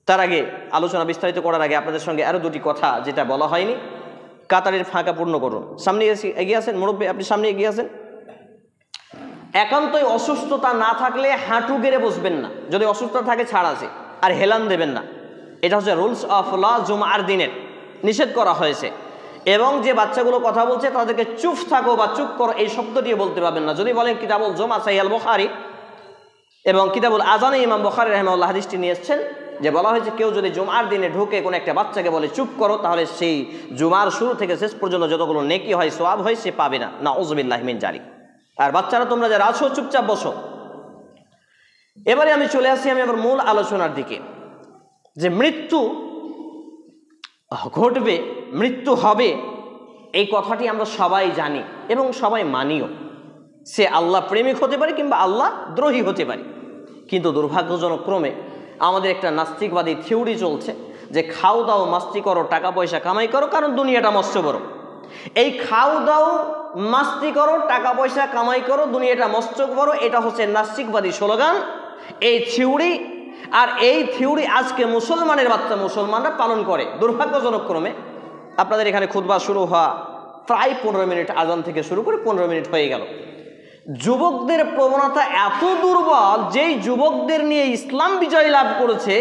তার আগে আলোচনা বিস্তারিত করার আগে আপনাদের সঙ্গে আরও দুটি কথা যেটা বলা হয়নি, কাতারের ফাঁকা পূর্ণ করুন। সামনে এগিয়ে আসেন মুরব্বী, আপনি সামনে এগিয়ে আসেন। একান্তই অসুস্থতা না থাকলে হাঁটু গেড়ে বসবেন না, যদি অসুস্থতা থাকে ছাড় আছে, আর হেলান দেবেন না। এটা হচ্ছে রুলস অফ ল, জুমার দিনের নিষেধ করা হয়েছে। এবং যে বাচ্চাগুলো কথা বলছে তাদেরকে চুপ থাকো বা চুপ করো এই শব্দটি বলতে পারবেন না। যদি বলেন কিতাবুল জুমা সহিহ আল বুখারী এবং কিতাবুল আযানে ইমাম বুখারী রাহিমাহুল্লাহ হাদিসটি নিয়ে এসেছেন, যে বলা হয়েছে কেউ যদি জুমার দিনে ঢুকে কোনো একটা বাচ্চাকে বলে চুপ করো, তাহলে সেই জুমার শুরু থেকে শেষ পর্যন্ত যতগুলো নেকি হয়, সওয়াব হয়, সে পাবে না। নাউযুবিল্লাহি মিন জালিক। আর বাচ্চারা তোমরা যারা আছো চুপচাপ বসো। এবারে আমি চলে আসি আবার মূল আলোচনার দিকে, যে মৃত্যু ঘটবে, মৃত্যু হবে, এই কথাটি আমরা সবাই জানি এবং সবাই মানিও। সে আল্লাহ প্রেমিক হতে পারে কিংবা আল্লাহ দ্রোহী হতে পারে। কিন্তু দুর্ভাগ্যজনক ক্রমে আমাদের একটা নাস্তিকবাদী থিওরি চলছে যে খাও দাও মাস্তি করো, টাকা পয়সা কামাই করো, কারণ দুনিয়াটা মস্ত বড়। এই খাও দাও মাস্তি করো, টাকা পয়সা কামাই করো, দুনিয়াটা মস্ত বড়, এটা হচ্ছে নাস্তিকবাদী স্লোগান, এই থিওরি। আর এই থিওরি আজকে মুসলমানরা পালন করে। দুর্ভাগ্যজনক ক্রমে আপনাদের এখানে খুতবা শুরু হওয়া প্রায় 15 মিনিট, আজান থেকে শুরু করে 15 মিনিট হয়ে গেল। যুবকদের প্রবণতা এত দুর্বল, যেই যুবকদের নিয়ে ইসলাম বিজয় লাভ করেছে,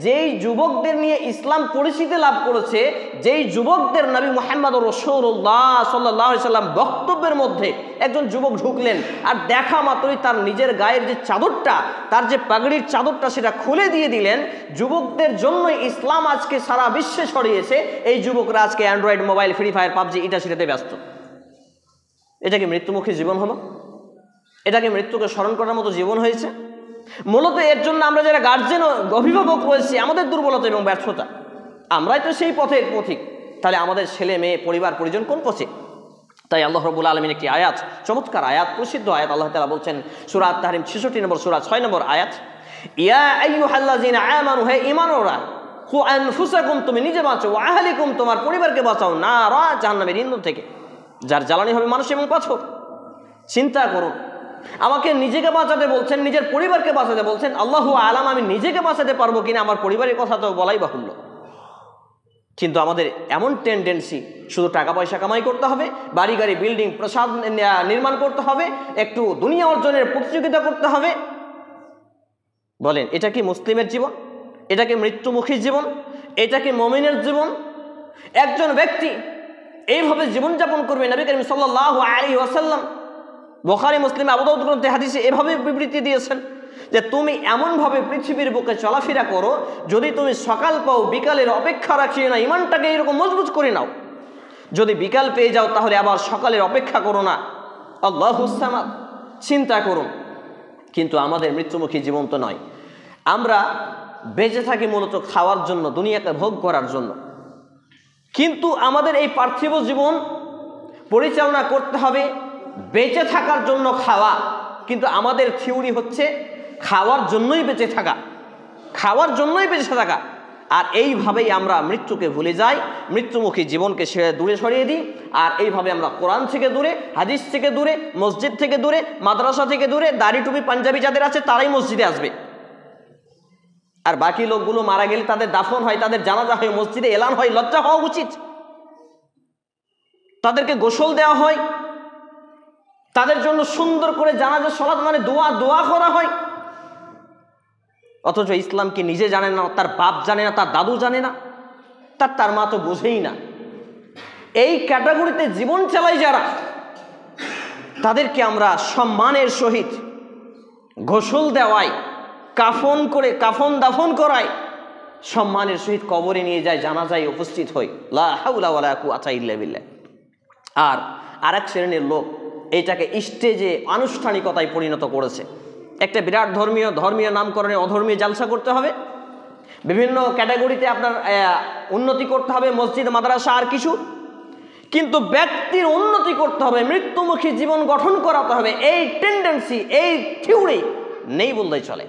যেই যুবকদের নিয়ে ইসলাম পরিচিতি লাভ করেছে, যেই যুবকদের নবী মুহাম্মদ রাসূলুল্লাহ সাল্লাল্লাহু আলাইহি সাল্লাম বক্তব্যের মধ্যে একজন যুবক ঢুকলেন, আর দেখা মাত্রই তার নিজের গায়ের যে চাদরটা, তার যে পাগড়ির চাদরটা, সেটা খুলে দিয়ে দিলেন। যুবকদের জন্য ইসলাম আজকে সারা বিশ্বে ছড়িয়েছে। এই যুবকরা আজকে Android mobile, free fire, PUBG, এটা সেটাতে ব্যস্ত। এটা কি মৃত্যুমুখী জীবন হলো? এটাকে মৃত্যুকে স্মরণ করার মতো জীবন হয়েছে? মূলত এর জন্য আমরা যারা গার্জেন ও অভিভাবক রয়েছি, আমাদের দুর্বলতা এবং ব্যর্থতা। আমরাই তো সেই পথের পথিক, তাহলে আমাদের ছেলে মেয়ে পরিবার পরিজন কোন পথে? তাই আল্লাহ রাব্বুল আলামিন একটি আয়াত, চমৎকার আয়াত, প্রসিদ্ধ আয়াত, আল্লাহ তাআলা বলছেন সূরা আত-তাহরিম 66 নম্বর সূরা 6 নম্বর আয়াত, ইয়া আইয়ুহাল্লাযিনা আমানু, হে ঈমানওয়ালা, কু আনফুসাকুম, তুমি নিজে বাঁচো, ওয়া আহলিকুম, তোমার পরিবারকে বাঁচাও, নারা, জাহান্নামের ইন্ধন থেকে, যার জ্বালানি হবে মানুষ এবং পাথর। চিন্তা করুন, আমাকে নিজেকে বাঁচাতে বলছেন, নিজের পরিবারকে বাঁচাতে বলছেন। আল্লাহু আলাম আমি নিজেকে বাঁচাতে পারবো কিনা, আমার পরিবারের কথা তো বলাই বাহুল্য। কিন্তু আমাদের এমন টেন্ডেন্সি, শুধু টাকা পয়সা কামাই করতে হবে, বাড়ি গাড়ি বিল্ডিং প্রাসাদ নির্মাণ করতে হবে, একটু দুনিয়া অর্জনের প্রতিযোগিতা করতে হবে। বলেন, এটা কি মুসলিমের জীবন? এটা কি মৃত্যুমুখী জীবন? এটা কি মুমিনের জীবন? একজন ব্যক্তি এইভাবে জীবনযাপন করবে, নবী করিম সাল্লাল্লাহু আলাইহি ওয়াসাল্লাম বুখারী, মুসলিম, আবু দাউদ গ্রন্থে হাদিসে এভাবে বিবৃতি দিয়েছেন যে তুমি এমনভাবে পৃথিবীর বুকে চলাফেরা করো, যদি তুমি সকাল পাও বিকালের অপেক্ষা রাখিও না, ইমানটাকে এরকম মজবুত করে নাও। যদি বিকাল পেয়ে যাও তাহলে আবার সকালের অপেক্ষা করো না। আল্লাহুস সামাদ। চিন্তা করুন, কিন্তু আমাদের মৃত্যুমুখী জীবন তো নয়। আমরা বেঁচে থাকি মূলত খাওয়ার জন্য, দুনিয়াকে ভোগ করার জন্য। কিন্তু আমাদের এই পার্থিব জীবন পরিচালনা করতে হবে বেঁচে থাকার জন্য খাওয়া। কিন্তু আমাদের থিওরি হচ্ছে খাওয়ার জন্যই বেঁচে থাকা, খাওয়ার জন্যই বেঁচে থাকা। আর এইভাবেই আমরা মৃত্যুকে ভুলে যাই, মৃত্যুমুখী জীবনকে দূরে সরিয়ে দিই। আর এইভাবে আমরা কোরআন থেকে দূরে, হাদিস থেকে দূরে, মসজিদ থেকে দূরে, মাদ্রাসা থেকে দূরে, দাড়ি টুপি পাঞ্জাবি যাদের আছে তারাই মসজিদে আসবে। আর বাকি লোকগুলো মারা গেলে তাদের দাফন হয়, তাদের জানাজা হয়, মসজিদে এলান হয়। লজ্জা হওয়া উচিত। তাদেরকে গোসল দেওয়া হয়, তাদের জন্য সুন্দর করে জানাজা সালাত মানে দোয়া করা হয়। অথচ ইসলাম কি নিজে জানে না, তার বাপ জানে না, তার দাদু জানে না, তার মা তো বোঝেই না। এই ক্যাটাগরিতে জীবন চালাই যারা, তাদেরকে আমরা সম্মানের সহিত গোসল দেওয়াই, কাফন দাফন করাই, সম্মানের সহিত কবরে নিয়ে যায়, জানাজায় উপস্থিত হই। লা হাওলা ওয়ালা কুওয়াতা ইল্লা বিল্লাহ। আর আরেক শ্রেণীর লোক এইটাকে স্টেজে আনুষ্ঠানিকতায় পরিণত করেছে। একটা বিরাট ধর্মীয় নামকরণে অধর্মীয় জালসা করতে হবে, বিভিন্ন ক্যাটাগরিতে আপনার উন্নতি করতে হবে, মসজিদ, মাদ্রাসা, আর কিছু। কিন্তু ব্যক্তির উন্নতি করতে হবে, মৃত্যুমুখী জীবন গঠন করাতে হবে, এই টেন্ডেন্সি, এই থিওরি নেই বললেই চলে।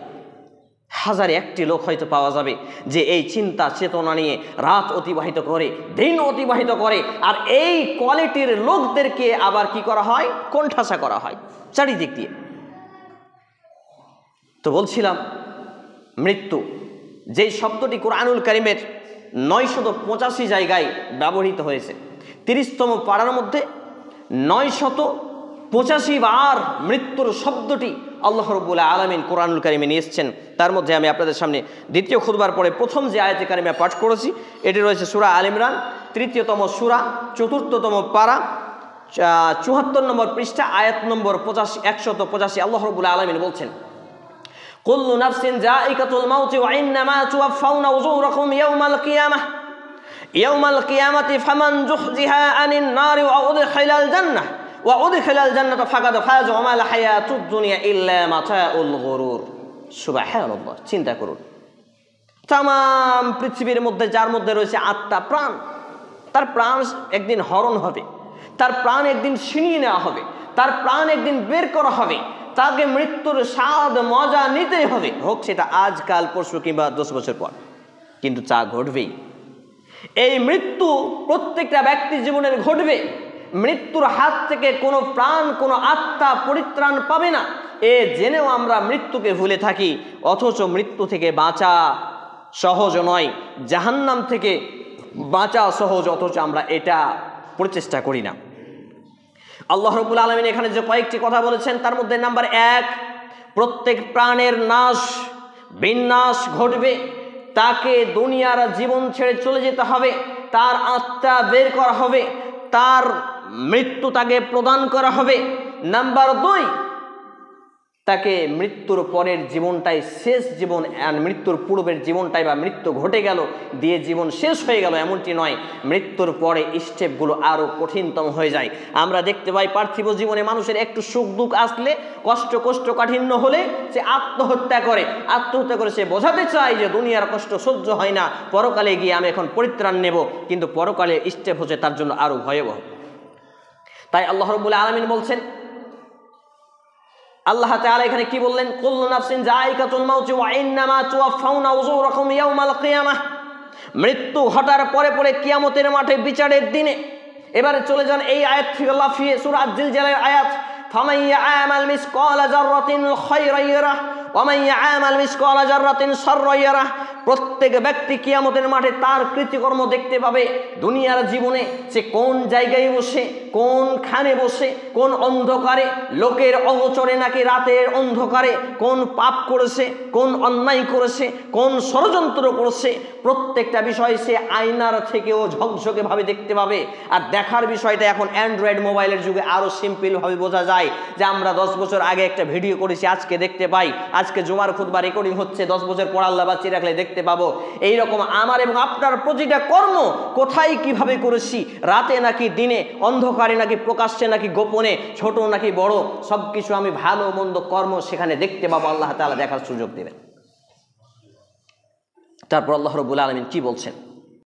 হাজারে একটি লোক হয়তো পাওয়া যাবে যে এই চিন্তা চেতনা নিয়ে রাত অতিবাহিত করে, দিন অতিবাহিত করে। আর এই কোয়ালিটির লোকদেরকে আবার কি করা হয়? কোণঠাসা করা হয় চারিদিক দিয়ে। তো বলছিলাম, মৃত্যু যেই শব্দটি কোরআনুল কারীমের 985 জায়গায় ব্যবহৃত হয়েছে। 30তম পারার মধ্যে 985 বার মৃত্যুর শব্দটি আল্লাহ রাব্বুল আলামিন কোরআনুল কারীমে নিয়ে এসেছেন। তার মধ্যে আমি আপনাদের সামনে দ্বিতীয় খুতবার পরে প্রথম যে আয়াতে কারিমা পাঠ করেছি এটি রয়েছে সূরা আল ইমরান 3তম সূরা 4তম পারা 74 নম্বর পৃষ্ঠা আয়াত নম্বর 185 আল্লাহ রাব্বুল আলামিন বলছেন, কুল্লু নাফসিন যায়িকাতুল মাউতি ওয়া ইন্নামা তুওয়াফাউনা উজুরাকুম ইয়াউমাল কিয়ামাতি ফামান যুহজিহা আনিন নারি ওয়া উদখিলাল জান্নাতা ফাকাদ ফাযা ওয়া মাল হায়াতুদ দুনিয়া ইল্লা মাতাউল গুরুর। সুবহানাল্লাহ, চিন্তা করুন, তাম পৃথিবীর মধ্যে যার মধ্যে রয়েছে আত্মা প্রাণ, তার প্রাণ একদিন হরণ হবে, তার প্রাণ একদিন ছিনিয়ে নেওয়া হবে, তার প্রাণ একদিন বের করা হবে, তাকে মৃত্যুর স্বাদ মজা নিতেই হবে, হোক সেটা আজ কাল পরশু কিংবা 10 বছর পর, কিন্তু তা ঘটবেই। এই মৃত্যু প্রত্যেকটা ব্যক্তির জীবনের ঘটবে। মৃত্যুর হাত থেকে কোনো প্রাণ কোনো আত্মা পরিত্রাণ পাবে না, এ জেনেও আমরা মৃত্যুকে ভুলে থাকি, অথচ মৃত্যু থেকে বাঁচা সহজ নয়, জাহান্নাম থেকে বাঁচা সহজ, অথচ আমরা এটা প্রচেষ্টা করি না। আল্লাহ রাব্বুল আলামিন এখানে যে কয়েকটি কথা বলেছেন তার মধ্যে নাম্বার 1, প্রত্যেক প্রাণের নাশ বিনাশ ঘটবে, তাকে দুনিয়ার জীবন ছেড়ে চলে যেতে হবে, তার আত্মা বের করা হবে, তার মৃত্যু তাকে প্রদান করা হবে। নাম্বার 2, তাকে মৃত্যুর পরের জীবনটাই শেষ জীবন, আর মৃত্যুর পূর্বের জীবনটাই বা মৃত্যু ঘটে গেল দিয়ে জীবন শেষ হয়ে গেল এমনটি নয়, মৃত্যুর পরে স্টেপগুলো আরও কঠিনতম হয়ে যায়। আমরা দেখতে পাই পার্থিব জীবনে মানুষের একটু সুখ দুঃখ আসলে, কষ্ট কাঠিন্য হলে সে আত্মহত্যা করে সে বোঝাতে চায় যে দুনিয়ার কষ্ট সহ্য হয় না, পরকালে গিয়ে আমি এখন পরিত্রাণ নেব, কিন্তু পরকালে স্টেপ হচ্ছে তার জন্য আরও ভয়াবহ। তাই আল্লাহ রাব্বুল আলামিন বলছেন, আল্লাহ তাআলা এখানে কি বললেন, কুল্লু নাফসিন যায়িকাতুল মাউতি ওয়া ইন্নামা তুওয়াফাউনা উজুরাকুম ইয়াউমাল কিয়ামাহ। মৃত্যু ঘটার পরে পরে কিয়ামতের মাঠে বিচারের দিনে। এবারে চলে যান এই আয়াত থেকে লাফিয়ে সূরা আয-জিলজালের আয়াত, ফামান ইয়া'মাল মিসকালা যাররাতিন খায়রান ইয়ারাহ ওয়া মান ইয়া'মাল মিসকালা যাররাতিন শাররান ইয়ারাহ। প্রত্যেক ব্যক্তি কিয়ামতের মাঠে তার কৃতকর্ম দেখতে পাবে। দুনিয়ার জীবনে সে কোন জায়গায় বসে, কোনখানে বসে, কোন অন্ধকারে, লোকের অগোচরে নাকি রাতের অন্ধকারে কোন পাপ করেছে, কোন অন্যায় করেছে, কোন ষড়যন্ত্র করেছে, প্রত্যেকটা বিষয় সে আয়নার থেকেও ঝকঝকে ভাবে দেখতে পাবে। আর দেখার বিষয়টা এখন অ্যান্ড্রয়েড মোবাইলের যুগে আরও সিম্পলভাবে বোঝা যায় যে আমরা 10 বছর আগে একটা ভিডিও করেছি, আজকে দেখতে পাই, আজকে জুমার খুতবা রেকর্ডিং হচ্ছে, 10 বছর পর আল্লাহ বাঁচিয়ে রাখলে দেখতে পাবো। এইরকম আমার এবং আপনার প্রতিটা কর্ম কোথায় কিভাবে করেছি, রাতে নাকি দিনে, অন্ধকারে নাকি প্রকাশ্যে নাকি গোপনে, ছোট নাকি বড়, সবকিছু আমি ভালো মন্দ কর্ম সেখানে দেখতে পাবো, আল্লাহ তাআলা দেখার সুযোগ দেবেন। তারপর আল্লাহ রাব্বুল আলামিন কি বলছেন,